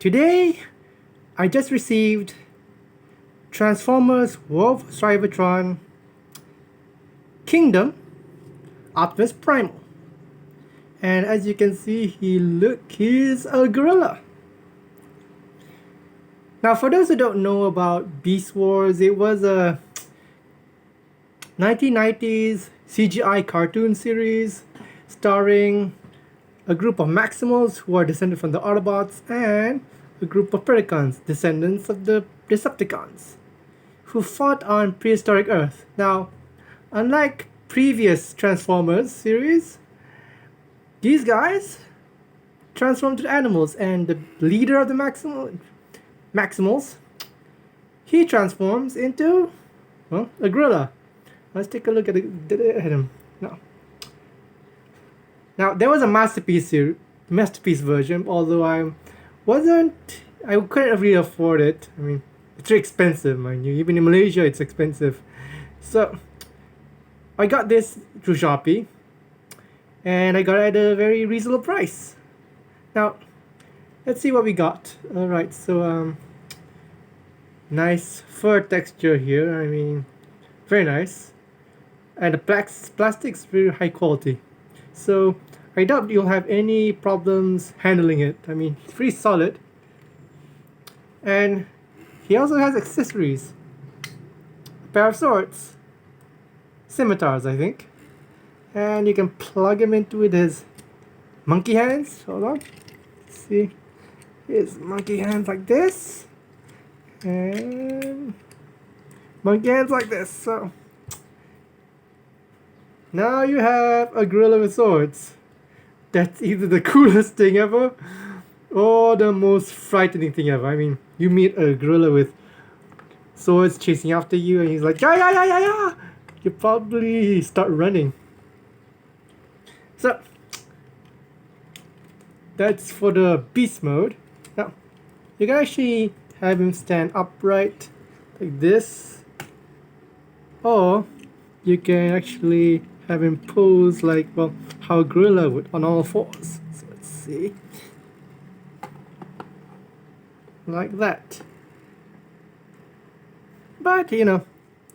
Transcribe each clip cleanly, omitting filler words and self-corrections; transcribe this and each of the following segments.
Today, I just received Transformers War of Cybertron Kingdom Optimus Primal. And as you can see, he's a gorilla. Now, for those who don't know about Beast Wars, it was a 1990s CGI cartoon series starring a group of Maximals who are descended from the Autobots and a group of Predacons, descendants of the Decepticons, who fought on prehistoric Earth. Now, unlike previous Transformers series, these guys transformed to animals, and the leader of the Maximals, he transforms into, well, a gorilla. Let's take a look at him. Now there was a masterpiece version, although I couldn't really afford it. I mean, it's very expensive, mind you. Even in Malaysia, it's expensive. So I got this through Shopee, and I got it at a very reasonable price. Now, let's see what we got. Alright, so nice fur texture here. I mean, very nice. And the plastic's very high quality. So I doubt you'll have any problems handling it. I mean, it's pretty solid. And he also has accessories. A pair of swords. Scimitars, I think. And you can plug him into with his monkey hands. Hold on. See? His monkey hands like this. And monkey hands like this. So now you have a gorilla with swords. That's either the coolest thing ever or the most frightening thing ever. I mean, you meet a gorilla with swords chasing after you and he's like, yeah, yeah, yeah, yeah, yeah. You probably start running. So, that's for the beast mode. Now, you can actually have him stand upright like this. Or you can actually have him pose like, well, how a gorilla would on all fours. So let's see. Like that. But, you know,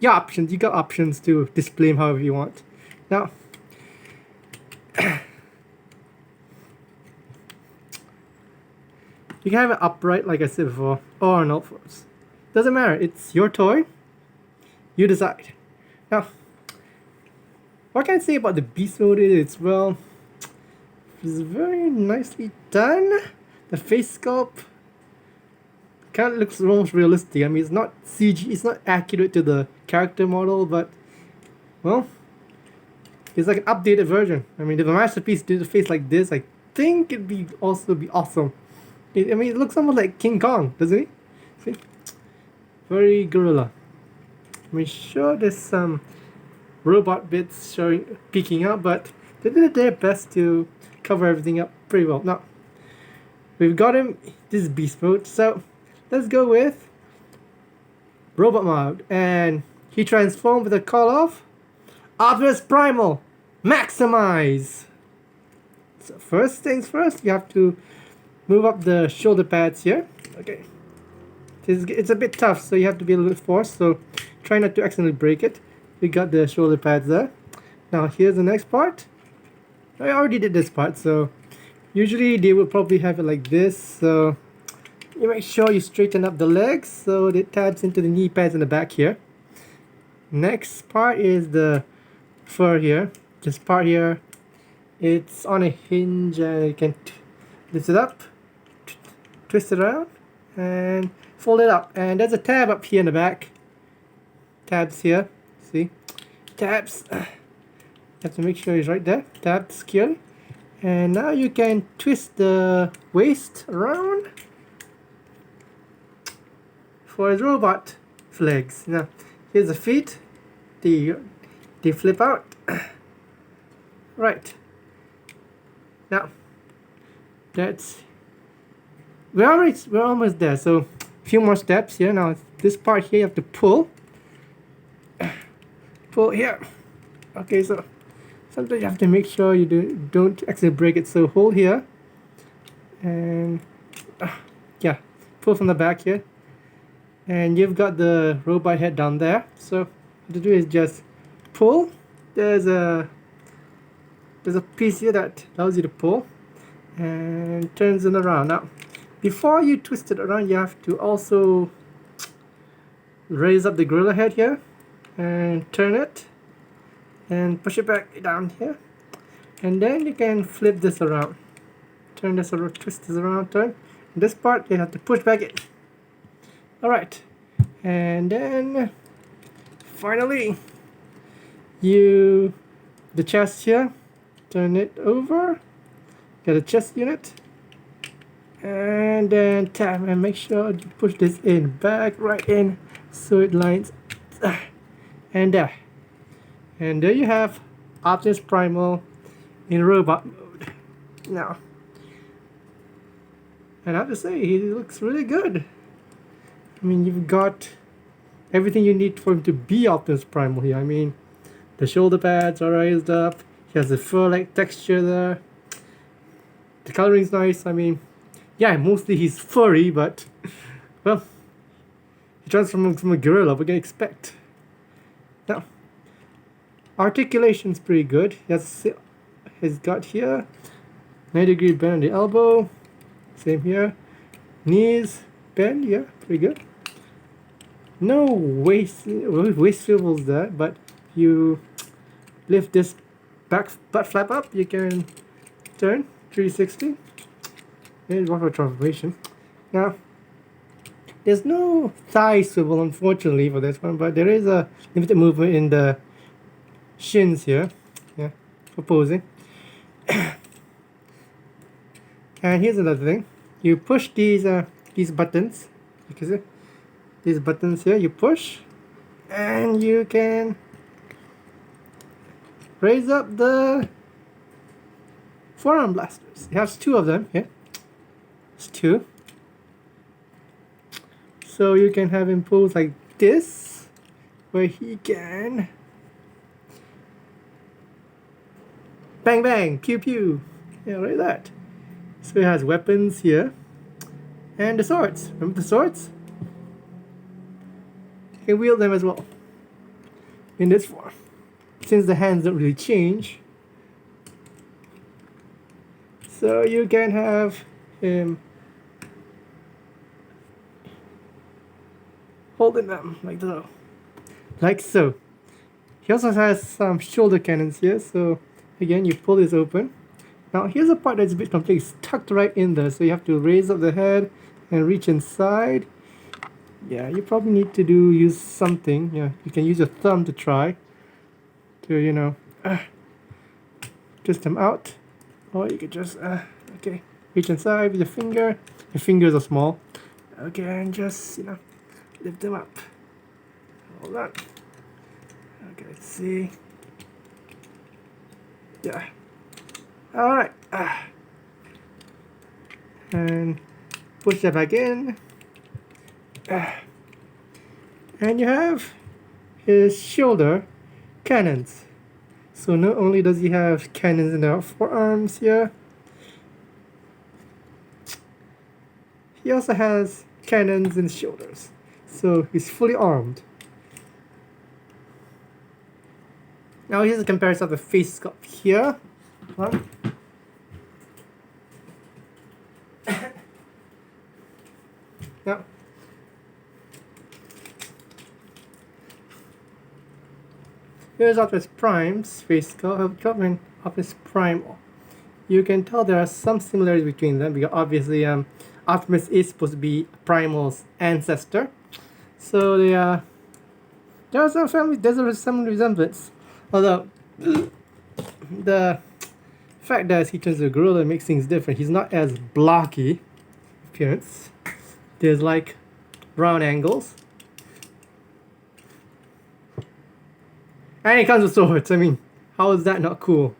you got options to display him however you want. Now, you can have it upright, like I said before, or on all fours. Doesn't matter, it's your toy. You decide. Now, what can I say about the beast mode is, well, it's very nicely done. The face sculpt kind of looks almost realistic. I mean, it's not CG, it's not accurate to the character model, but, well, it's like an updated version. I mean, if a masterpiece did a face like this, I think it'd be awesome. I mean, it looks almost like King Kong, doesn't it? See? Very gorilla. I mean, sure, there's some robot bits peeking out, but they did their best to cover everything up pretty well. Now, we've got him. This is beast mode, so let's go with robot mode, and he transformed with a call of Optimus Primal Maximize. So first things first, you have to move up the shoulder pads here. Okay, it's a bit tough, so you have to be a little forced, so try not to accidentally break it. We got the shoulder pads there. Now here's the next part. I already did this part, so usually they will probably have it like this. So you make sure you straighten up the legs so it tabs into the knee pads in the back here. Next part is the fur here. This part here, it's on a hinge and you can lift it up, twist it around, and fold it up. And there's a tab up here in the back. Tabs here. See? Tabs. You have to make sure it's right there. Tabbed securely. And now you can twist the waist around for his robot legs. Now, here's the feet. They flip out. Right. Now, we're almost there. So, a few more steps here. Now, this part here you have to pull here. Okay, so sometimes you have to make sure you don't accidentally break it. So hold here and yeah, pull from the back here, and you've got the robot head down there. So what to do is just pull. There's a piece here that allows you to pull and turns it around. Now, before you twist it around, you have to also raise up the gorilla head here and turn it and push it back down here, and then you can flip this around, turn this around, twist this around, turn. And this part you have to push back in. All right, and then finally the chest here, turn it over, get a chest unit, and then tap and make sure you push this in back right in so it lines and there. And there you have Optimus Primal in robot mode. Now, and I have to say, he looks really good. I mean, you've got everything you need for him to be Optimus Primal here. I mean, the shoulder pads are raised up. He has the fur-like texture there. The coloring's nice. I mean, yeah, mostly he's furry, but well, he transforms from a gorilla. What can you expect? Now, articulation's pretty good. He's got here 90-degree bend on the elbow. Same here. Knees bend, yeah, pretty good. No waist swivels there, but you lift this butt flap up, you can turn 360. Here's one for transformation. Now, there's no thigh swivel, unfortunately, for this one, but there is a limited movement in the shins here, yeah, for posing. And here's another thing: you push these buttons. You can see these buttons here. You push, and you can raise up the forearm blasters. It has two of them here. It's two. So you can have him pose like this, where he can bang bang, pew pew. Yeah, like that. So he has weapons here. And the swords. Remember the swords? You can wield them as well. In this form. Since the hands don't really change. So you can have him holding them like so. Like so. He also has some shoulder cannons here. So again, you pull this open. Now here's a part that's a bit complex. It's tucked right in there. So you have to raise up the head and reach inside. Yeah, you probably need to use something. Yeah, you can use your thumb to try to, twist them out. Or you could just, okay, reach inside with your finger. Your fingers are small. Okay, and just, lift them up. Hold on. Okay, let's see. Yeah. Alright. And push that back in. And you have his shoulder cannons. So not only does he have cannons in the forearms here, he also has cannons in the shoulders. So he's fully armed. Now here's a comparison of the face sculpt here. Now, here's Optimus Prime's face sculpt and Optimus Primal. You can tell there are some similarities between them because obviously Optimus is supposed to be Primal's ancestor. So there's some resemblance. Although the fact that he turns a gorilla makes things different. He's not as blocky appearance. There's like round angles. And he comes with swords. I mean, how is that not cool?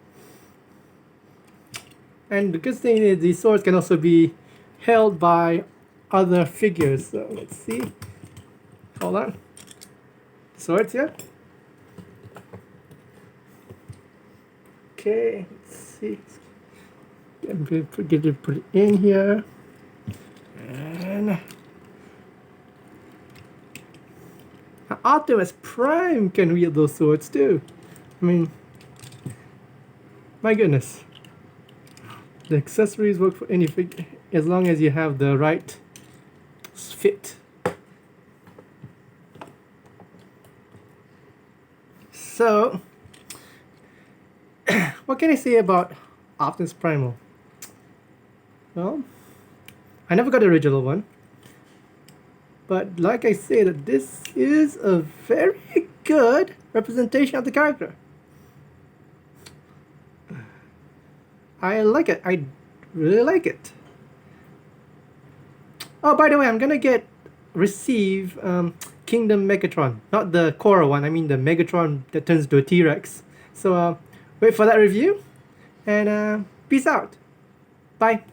And the good thing is these swords can also be held by other figures. So let's see. Hold on. Swords here. Okay, let's see. Get it put it in here. And Optimus Prime can wield those swords too. I mean, my goodness. The accessories work for any figure as long as you have the right fit. So, what can I say about Optimus Primal? Well, I never got the original one. But like I said, this is a very good representation of the character. I like it. I really like it. Oh, by the way, I'm gonna receive Kingdom Megatron, not the Korra one. I mean the Megatron that turns into a T-Rex. So wait for that review, and peace out. Bye.